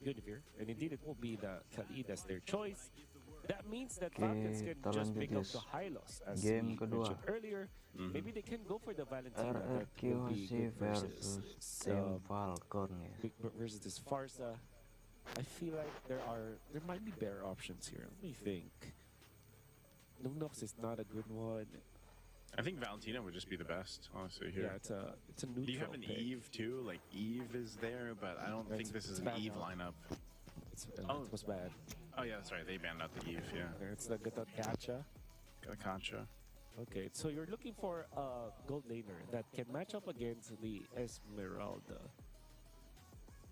Guinevere, and indeed it will be the Khalid as their choice. That means that Oke, Falcons can kita just lanjut pick up guys. the Hylos, as Game we mentioned kedua. earlier. Maybe they can go for the Valentina. That Rrq will be Hoshi good versus versus tim Falcon ya. versus this Farsa. I feel like there might be better options here. Let me think. Lunox is not a good one. I think Valentina would just be the best, honestly. Here, Yeah, it's a neutral. do you have an pick. Eve too? Like Eve is there, but I don't think this is an Eve lineup. It was bad. Oh yeah, that's right. They banned out the Eve. Yeah, It's the Gotf Gacha. got a Concha. Okay, so you're looking for a gold laner that can match up against the Esmeralda,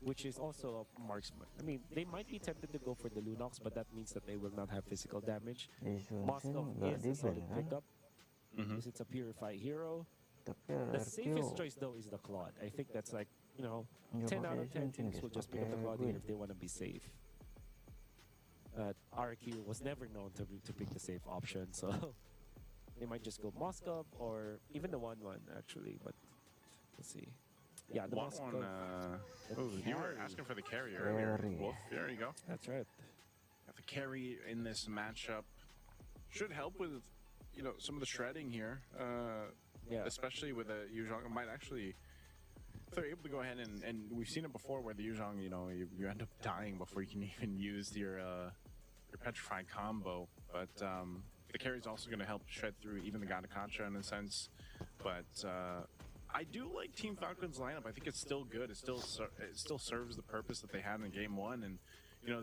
which is also a marksman. I mean, they might be tempted to go for the Lunox, but that means that they will not have physical damage. Moscow is a solid pickup, because it's a purified hero. The safest choice, though, is the Claude. I think that's like, 10 out of 10 teams will just pick up the Claude here if they want to be safe. Rrq was never known to pick the safe option, so they might just go Moscow or even the 1-1, actually. But let's see. Yeah, the Moscow. You were asking for the carry earlier. Wolf, there you go. That's right. Got the carry in this matchup. Should help with, some of the shredding here. Yeah. Especially with the Yuzhong. Might actually, if they're able to go ahead and we've seen it before where the Yuzhong, you end up dying before you can even use your petrified combo. But the carry is also going to help shred through even the Gotf in a sense. But I do like Team Falcons lineup. I think it's still good. It still serves the purpose that they had in Game 1. And,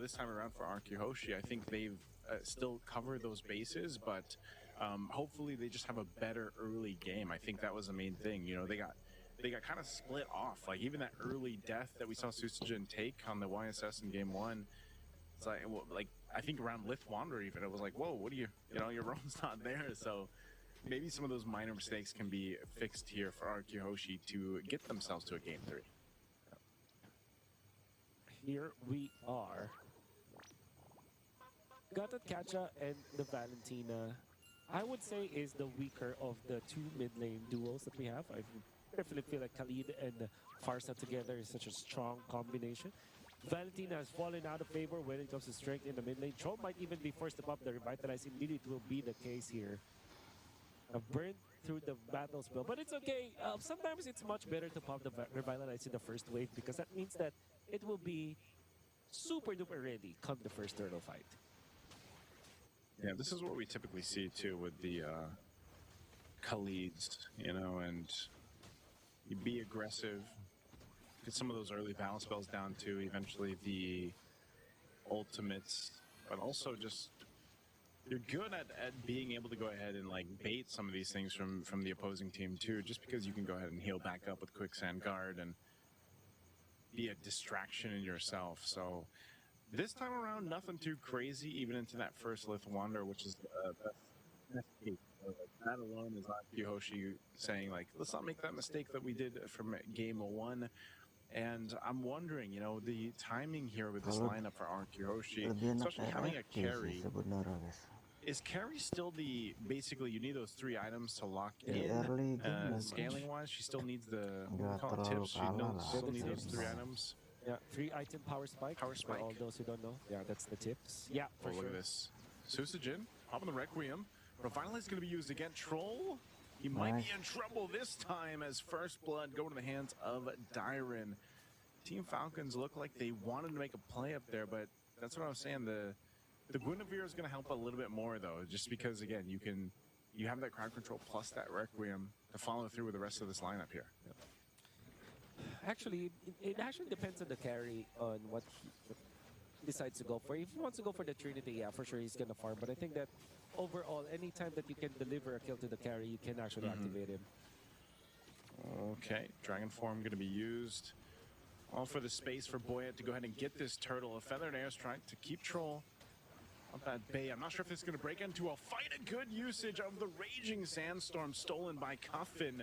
this time around for Rrq Hoshi, I think they've still covered those bases, but hopefully they just have a better early game. I think that was the main thing. They got kind of split off. Like even that early death that we saw Susujin take on the YSS in Game 1. It's like I think around Lith Wander even, it was like, whoa, what are you, your roam's not there. So maybe some of those minor mistakes can be fixed here for Rrq Hoshi to get themselves to a Game 3. Here we are. Gotf Gacha and the Valentina, I would say, is the weaker of the two mid lane duos that we have. I definitely feel like Khalid and Farsa together is such a strong combination. Valentina has fallen out of favor when it comes to strength in the mid lane. Troll might even be forced to pop the Revitalize. Indeed, it will be the case here. I've burned through the battle spell, but it's okay. Sometimes it's much better to pop the Revitalize in the first wave because that means that it will be super duper ready come the first turtle fight. Yeah, this is what we typically see too with the Khalids, and you be aggressive, get some of those early balance spells down too, eventually the ultimates, but also just you're good at being able to go ahead and like bait some of these things from the opposing team too, just because you can go ahead and heal back up with Quicksand Guard and be a distraction in yourself. So this time around, nothing too crazy, even into that first Lith Wander, which is the best case. So, that alone is Rrq Hoshi saying, like, let's not make that mistake that we did from Game 1. And I'm wondering, the timing here with this lineup for Rrq Hoshi, especially having a carry. Is carry still basically you need those 3 items to lock in? Scaling-wise, she still needs the, tips, she still needs those 3 items. Yeah, 3-item power spike. Power spike. For all those who don't know. Yeah, that's the tips. Yeah, for sure. Look at this. Susujin, popping the Requiem. Revitalize is going to be used again. Troll, he might be in trouble this time as First Blood go to the hands of Dyron. Team Falcons look like they wanted to make a play up there, but that's what I was saying. The Guinevere is going to help a little bit more, though, just because, again, you have that crowd control plus that Requiem to follow through with the rest of this lineup here. Yep. Actually, it actually depends on the carry on what he decides to go for. If he wants to go for the Trinity, yeah, for sure he's going to farm. But I think that overall, anytime that you can deliver a kill to the carry, you can actually activate him. Okay, Dragon Form going to be used. All for the space for Boyet to go ahead and get this turtle. A feathered airstrike to keep Troll up at bay. I'm not sure if this is going to break into a fight. A good usage of the Raging Sandstorm stolen by Coffin.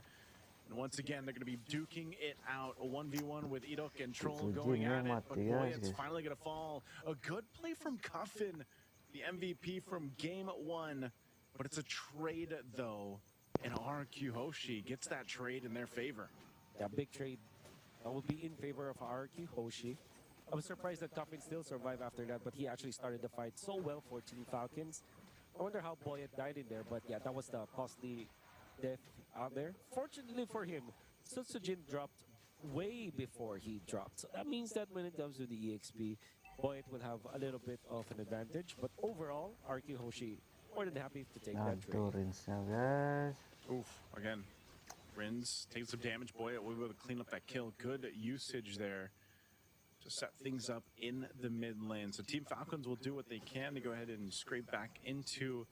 And once again, they're going to be duking it out. A 1v1 with Irok and Troll going at it. But Boyet's finally going to fall. A good play from Coffin, the MVP from Game 1. But it's a trade, though. And Rrq Hoshi gets that trade in their favor. Yeah, big trade. That will be in favor of Rrq Hoshi. I was surprised that Coffin still survived after that, but he actually started the fight so well for Team Falcons. I wonder how Boyet died in there, but yeah, that was the costly death out there. Fortunately for him, Sutsujin dropped way before he dropped. So that means that when it comes to the EXP, Boyet will have a little bit of an advantage. But overall, Rrq Hoshi more than happy to take that trade. Guys. Oof, again, Rins taking some damage. Boyet will be able to clean up that kill. Good usage there to set things up in the mid lane. So Team Falcons will do what they can to go ahead and scrape back into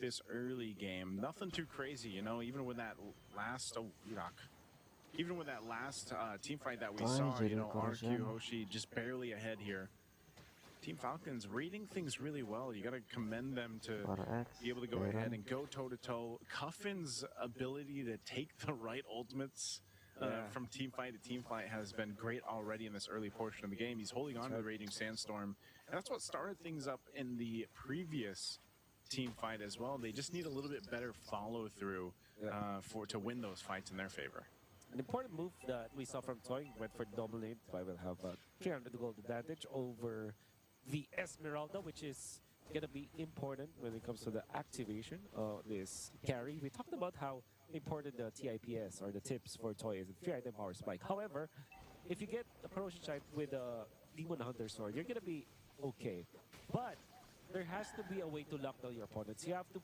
this early game. Nothing too crazy, you know, even with that last, even with that last team fight that we saw, you know, Rrq Hoshi just barely ahead here. Team Falcons reading things really well. You got to commend them to be able to go ahead and go toe-to-toe. Cuffin's ability to take the right ultimates from team fight to team fight has been great already in this early portion of the game. He's holding on to the Raging Sandstorm, and that's what started things up in the previous team fight as well. They just need a little bit better follow-through to win those fights in their favor. An important move that we saw from Toy went for double nade. Toy will have a 300 gold advantage over the Esmeralda, which is going to be important when it comes to the activation of this carry. We talked about how important the TIPS or the tips for Toy is, 3-item power spike. However, if you get the Corrosion Shite with a Demon Hunter sword, you're going to be okay. But there has to be a way to lock down your opponents. You have to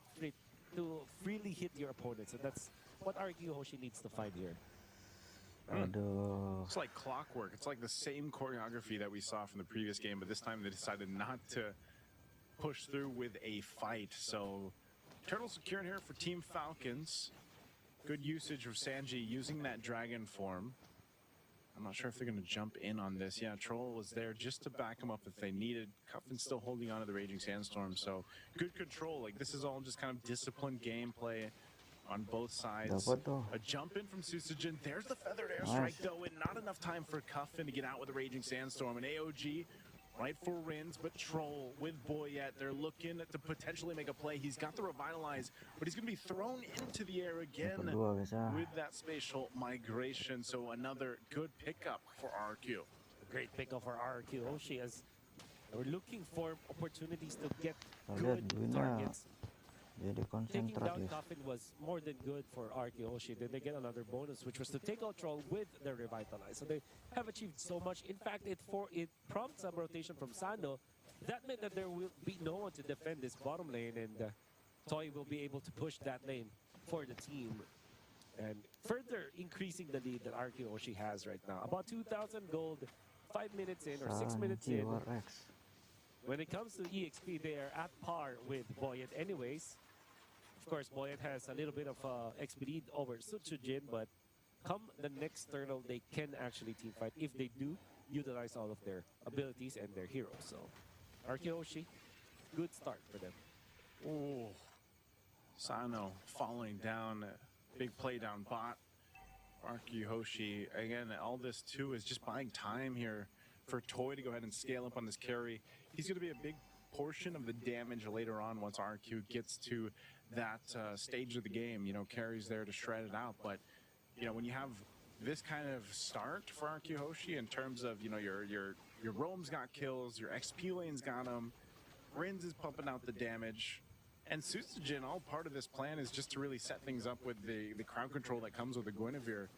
freely hit your opponents, and that's what Rrq Hoshi needs to find here. It's like clockwork. It's like the same choreography that we saw from the previous game, but this time they decided not to push through with a fight. So Turtle secured here for Team Falcons. Good usage of Sanji using that dragon form. I'm not sure if they're going to jump in on this. Yeah, Troll was there just to back him up if they needed. Cuffin's still holding on to the Raging Sandstorm, so good control. Like, this is all just kind of disciplined gameplay on both sides. A jump in from Susujin. There's the feathered airstrike, though, and not enough time for Cuffin to get out with the Raging Sandstorm. And AOG, right for Rins, but Troll with Boyet. They're looking to potentially make a play. He's got the Revitalize, but he's going to be thrown into the air again with that spatial migration. So another good pickup for Rrq. Great pickup for Rrq Hoshi as we're looking for opportunities to get good targets. Taking down Coffin was more than good for Rrq Hoshi. Then they get another bonus, which was to take out Troll with the Revitalize. So they have achieved so much. In fact, it prompts some rotation from Sando. That meant that there will be no one to defend this bottom lane, and Toy will be able to push that lane for the team and further increasing the lead that Rrq Hoshi has right now. About 2,000 gold, 5 minutes in or 6 minutes in. When it comes to EXP, they are at par with Boyet anyways. Of course, Boyet has a little bit of XP lead over Sutsujin, but come the next turtle, they can actually team fight if they do utilize all of their abilities and their heroes. So, Rrq Hoshi, good start for them. Oh, Sano falling down, big play down bot. Rrq Hoshi, again, all this too is just buying time here for Toy to go ahead and scale up on this carry. He's going to be a big portion of the damage later on once Rrq gets to that stage of the game. You know, carries there to shred it out. But, you know, when you have this kind of start for Rrq Hoshi in terms of, you know, your roams got kills, your XP lanes got them, Rins is pumping out the damage, and Susujin, all part of this plan is just to really set things up with the crowd control that comes with the Guinevere.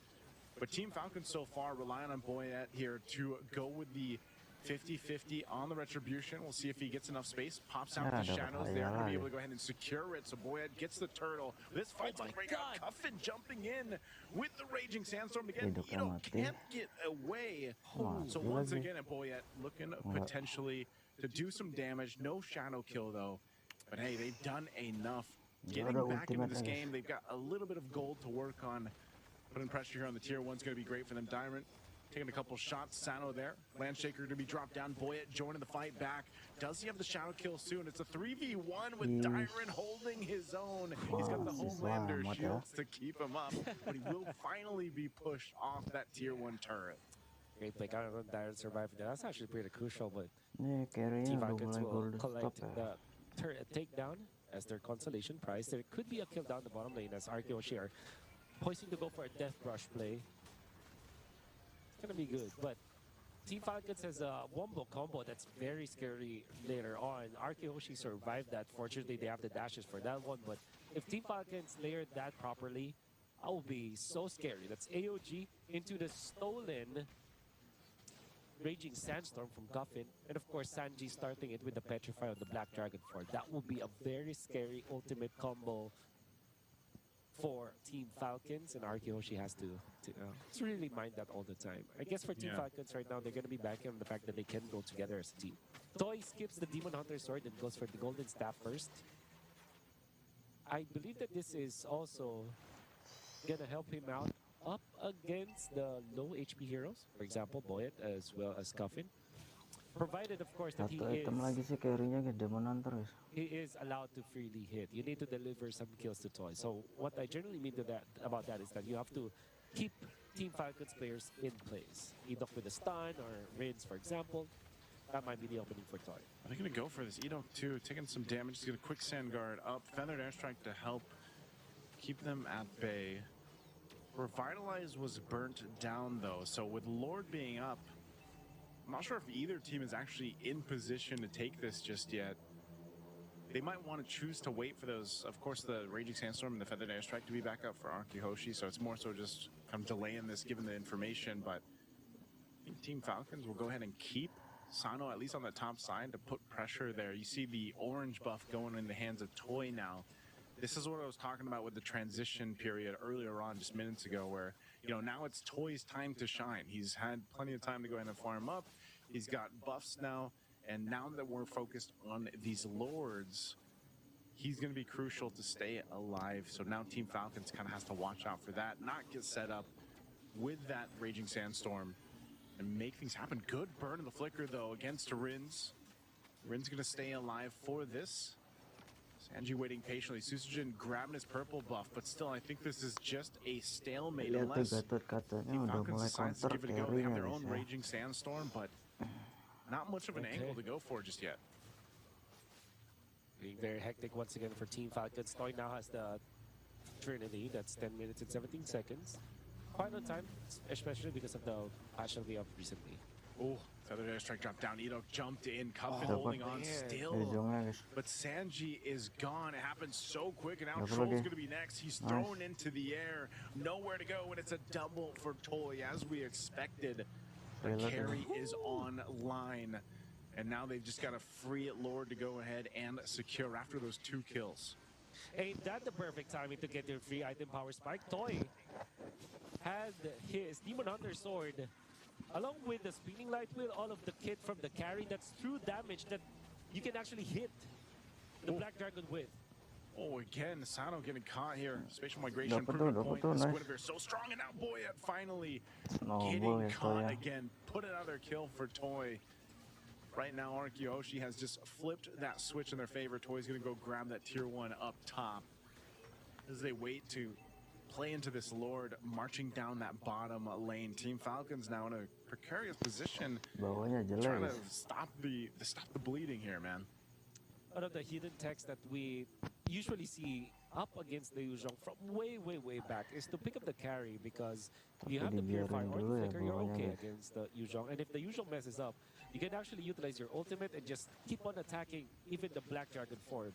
But Team Falcons so far relying on Boyet here to go with the 50-50 on the Retribution. We'll see if he gets enough space. Pops out the shadows there to be able to go ahead and secure it. So Boyet gets the turtle. This fight's going to break out. Cuffin jumping in with the Raging Sandstorm again. Can't get away. So once again, Boyet looking potentially to do some damage. No shadow kill though. But hey, they've done enough. Getting back into this game, they've got a little bit of gold to work on. Putting pressure here on the tier 1's going to be great for them. Diamond taking a couple shots. Sano there. Landshaker to be dropped down. Boyet joining the fight back. Does he have the shadow kill soon? It's a 3v1 with Dyron holding his own. He's got the Homelander shields to keep him up, but he will finally be pushed off that tier 1 turret. Great pick. I don't know if Dyron survived that. That's actually pretty crucial, but Team Falcons will collect the turret takedown as their consolation prize. There could be a kill down the bottom lane as Rrq Hoshi are poising to go for a death brush play. It's gonna be good, but Team Falcons has a wombo combo that's very scary later on. Rrq Hoshi survived that. Fortunately, they have the dashes for that one. But if Team Falcons layered that properly, that would be so scary. That's AOG into the stolen Raging Sandstorm from Gotf. And of course, Sanji starting it with the Petrify on the Black Dragon 4. That would be a very scary ultimate combo for Team Falcons, and Rrq Hoshi has to really mind that all the time. I guess for Team Falcons right now, they're going to be banking on the fact that they can go together as a team. Toy skips the Demon Hunter Sword and goes for the Golden Staff first. I believe that this is also going to help him out up against the low HP heroes, for example, Boyet as well as Coffin. Provided, of course, that he is allowed to freely hit. You need to deliver some kills to Toy. So what I generally mean to about that is that you have to keep Team Falcons players in place. Edok with a stun or Rinse, for example. That might be the opening for Toy. They're going to go for this. Edok too, taking some damage. He's going to quick sand guard up. Feathered Airstrike to help keep them at bay. Revitalize was burnt down though, so with Lord being up, I'm not sure if either team is actually in position to take this just yet. They might want to choose to wait for those, of course, the Raging Sandstorm and the Feathered Airstrike to be back up for Rrq Hoshi, so it's more so just kind of delaying this given the information, but I think Team Falcons will go ahead and keep Sano at least on the top side to put pressure there. You see the orange buff going in the hands of Toy now. This is what I was talking about with the transition period earlier on, just minutes ago, where, you know, now it's Toy's time to shine. He's had plenty of time to go ahead and farm up. He's got buffs now, and now that we're focused on these Lords, he's going to be crucial to stay alive. So now Team Falcons kind of has to watch out for that, not get set up with that Raging Sandstorm and make things happen. Good burn in the Flicker, though, against Rin's. Rin's going to stay alive for this. Sanji waiting patiently. Susujin grabbing his purple buff, but still, I think this is just a stalemate unless Team Falcons decides to give it a go. They have their own Raging Sandstorm, but not much of an angle to go for just yet. Being very hectic once again for Team Falcons. Toy now has the Trinity. That's 10 minutes and 17 seconds. Quite on time, especially because of the patch that we have recently. Oh, Feathered Airstrike dropped down. Edok jumped in. Coffin holding on still. But Sanji is gone. It happened so quick, and now Troll's going to be next. He's thrown into the air. Nowhere to go, and it's a double for Toy, as we expected. The carry is online, and now they've just got to free it Lord to go ahead and secure after those 2 kills. Ain't that the perfect timing to get your free item power spike? Toy had his Demon Hunter Sword along with the Spinning Light Wheel, all of the kit from the carry. That's true damage that you can actually hit the Black Dragon with. Oh, again, Sano getting caught here. Spatial migration improvement point. The Squidward so strong, and now Boyet finally getting caught again. Put another kill for Toy. Right now, Rrq Hoshi has just flipped that switch in their favor. Toy's going to go grab that tier 1 up top as they wait to play into this Lord marching down that bottom lane. Team Falcons now in a precarious position, trying to stop the bleeding here, man. One of the hidden techs that we usually see up against the Yuzhong from way back is to pick up the carry, because you have the Purify or the Flicker, you're okay against the Yuzhong. And if the Yuzhong messes up, you can actually utilize your ultimate and just keep on attacking even the Black Dragon form.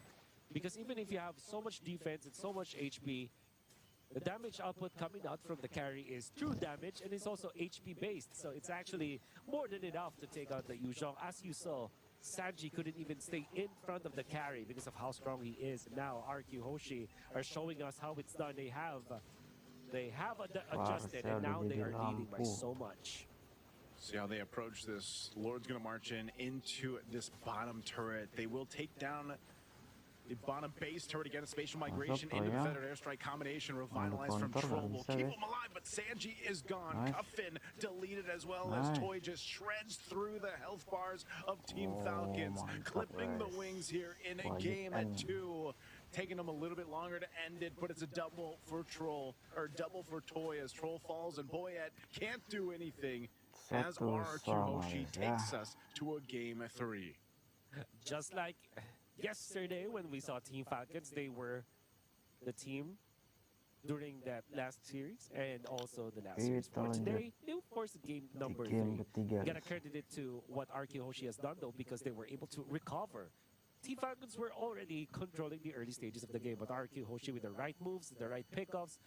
Because even if you have so much defense and so much HP, the damage output coming out from the carry is true damage, and it's also HP based. So it's actually more than enough to take out the Yuzhong. As you saw, Sanji couldn't even stay in front of the carry because of how strong he is. Now Rrq Hoshi are showing us how it's done. They have adjusted, and now they are leading by so much. See how they approach this. Lord's going to march into this bottom turret. They will take down the bottom base turret again. A spatial migration into the Feathered Airstrike combination. Revitalized from Troll will keep him alive, but Sanji is gone. Cuffin deleted as well as Toy just shreds through the health bars of Team Falcons, clipping the wings here in a game at 2. Taking them a little bit longer to end it, but it's a double for Troll, or double for Toy as Troll falls, and Boyet can't do anything as Rrq Hoshi takes us to a game 3. Just like yesterday when we saw Team Falcons, they were the team during that last series and also the last series Kita for lanjut today. Of course, game di number game 3. ketiga, Gotta guys. credit it to what Rrq Hoshi has done though, because they were able to recover. Team Falcons were already controlling the early stages of the game, but Rrq Hoshi with the right moves, the right pickoffs,